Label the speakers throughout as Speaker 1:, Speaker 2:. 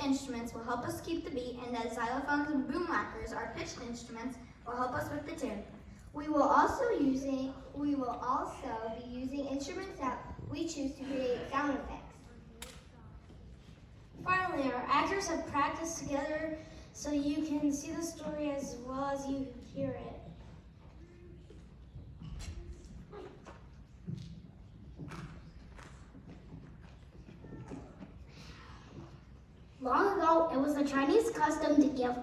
Speaker 1: instruments will help us keep the beat, and that xylophones and boomwhackers, our pitched instruments, will help us with the tune.
Speaker 2: We will also be using instruments that we choose to create sound effects.
Speaker 3: Finally, our actors have practiced together so you can see the story as well as you hear it.
Speaker 4: Long ago, it was a Chinese custom to give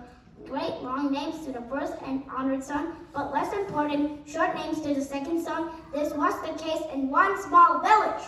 Speaker 4: great long names to the first and honored son, but less important, short names to the second son. This was the case in one small village.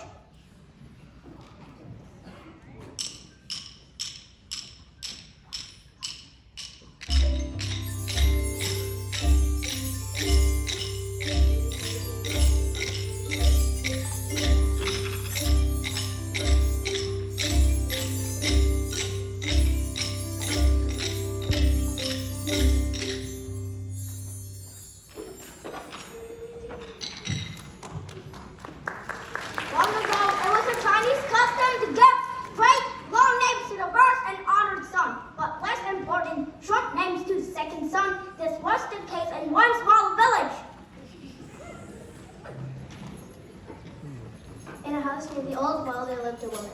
Speaker 2: In a house near the old well, there lived a woman.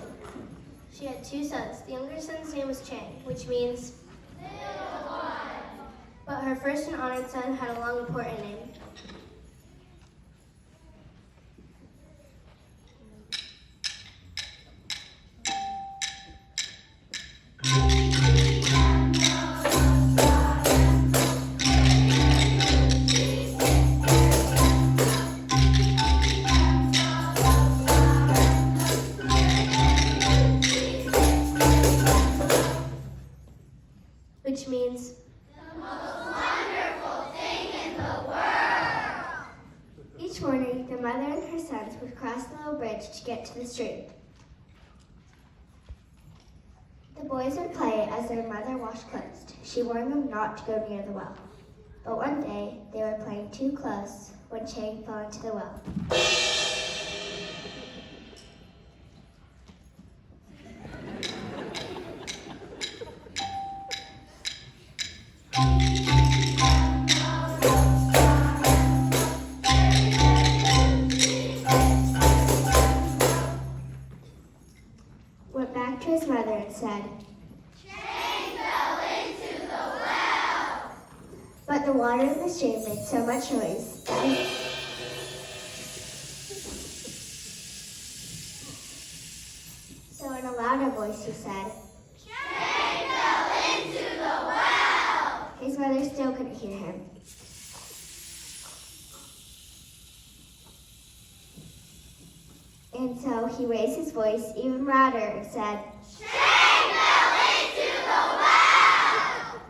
Speaker 2: She had two sons. The younger son's name was Chang, which means little one. But her first and honored son had a long, important name. Which means
Speaker 1: the most wonderful thing in the world.
Speaker 2: Each morning, the mother and her sons would cross the little bridge to get to the stream. The boys would play as their mother washed clothes. She warned them not to go near the well. But one day, they were playing too close when Chang fell into the well. Went back to his mother and said,
Speaker 1: Chang fell into the well.
Speaker 2: but the water in the stream made so much noise. So in a louder voice he said,
Speaker 1: Chang fell into the well.
Speaker 2: his mother still couldn't hear him. And so he raised his voice even louder and said,
Speaker 1: Chang fell into the well.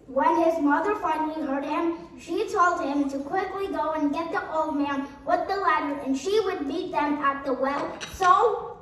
Speaker 4: When his mother finally heard him, she told him to quickly go and get the old man with the ladder, and she would meet them at the well. So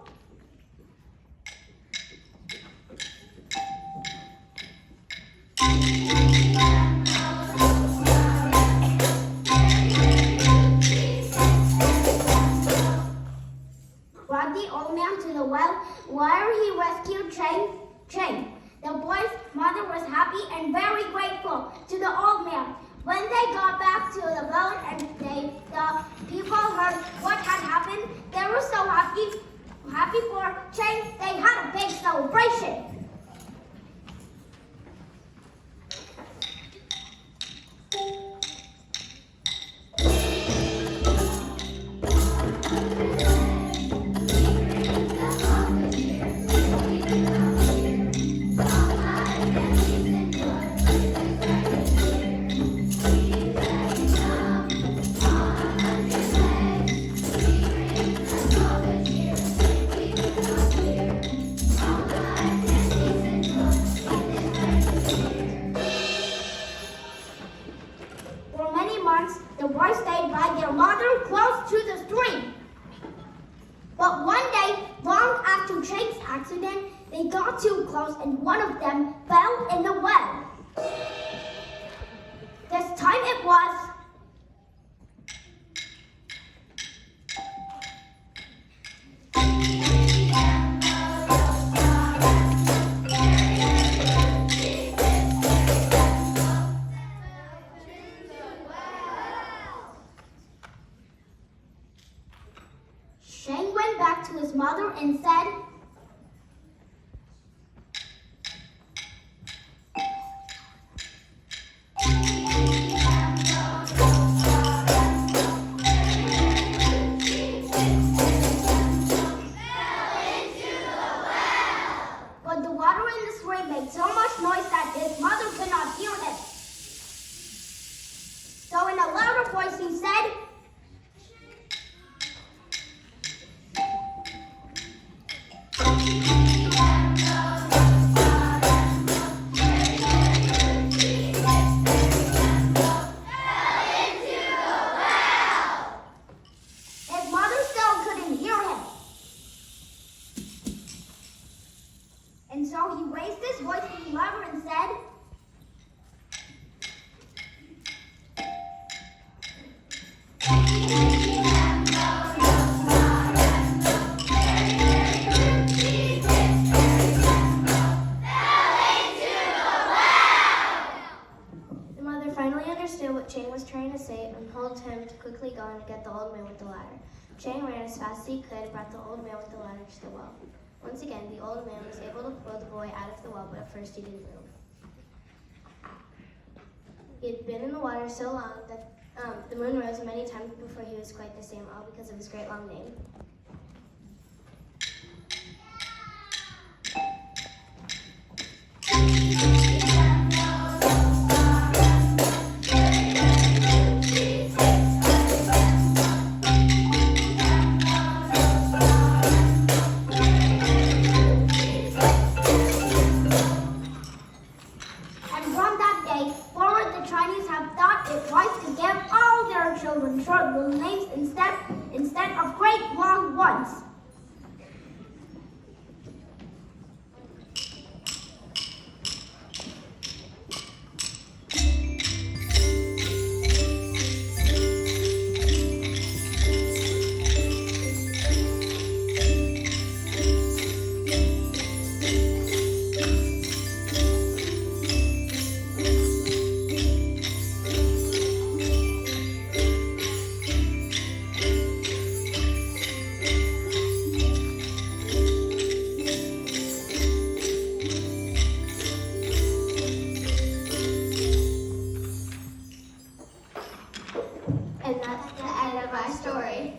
Speaker 4: brought the old man to the well where he rescued Chang. The boy's mother was happy and very grateful to the old man. When they got back to the village and the people heard what had happened, they were so happy for Chang, they had a big celebration. For many months, the boys stayed by their mother close to the stream. But one day, long after Chang's accident, they got too close and one of them fell in the well. This time it was And so he raised his voice to the lever and said,
Speaker 2: The mother finally understood what Chang was trying to say and told him to quickly go and get the old man with the ladder. Chang ran as fast as he could and brought the old man with the ladder to the well. Once again, the old man was able to pull the boy out of the well, but at first he didn't move. He had been in the water so long that the moon rose many times before he was quite the same, all because of his great long name.
Speaker 4: and from that day forward, the Chinese have thought it wise to give all their children short little names instead of great long ones.
Speaker 2: And that's the end of our story.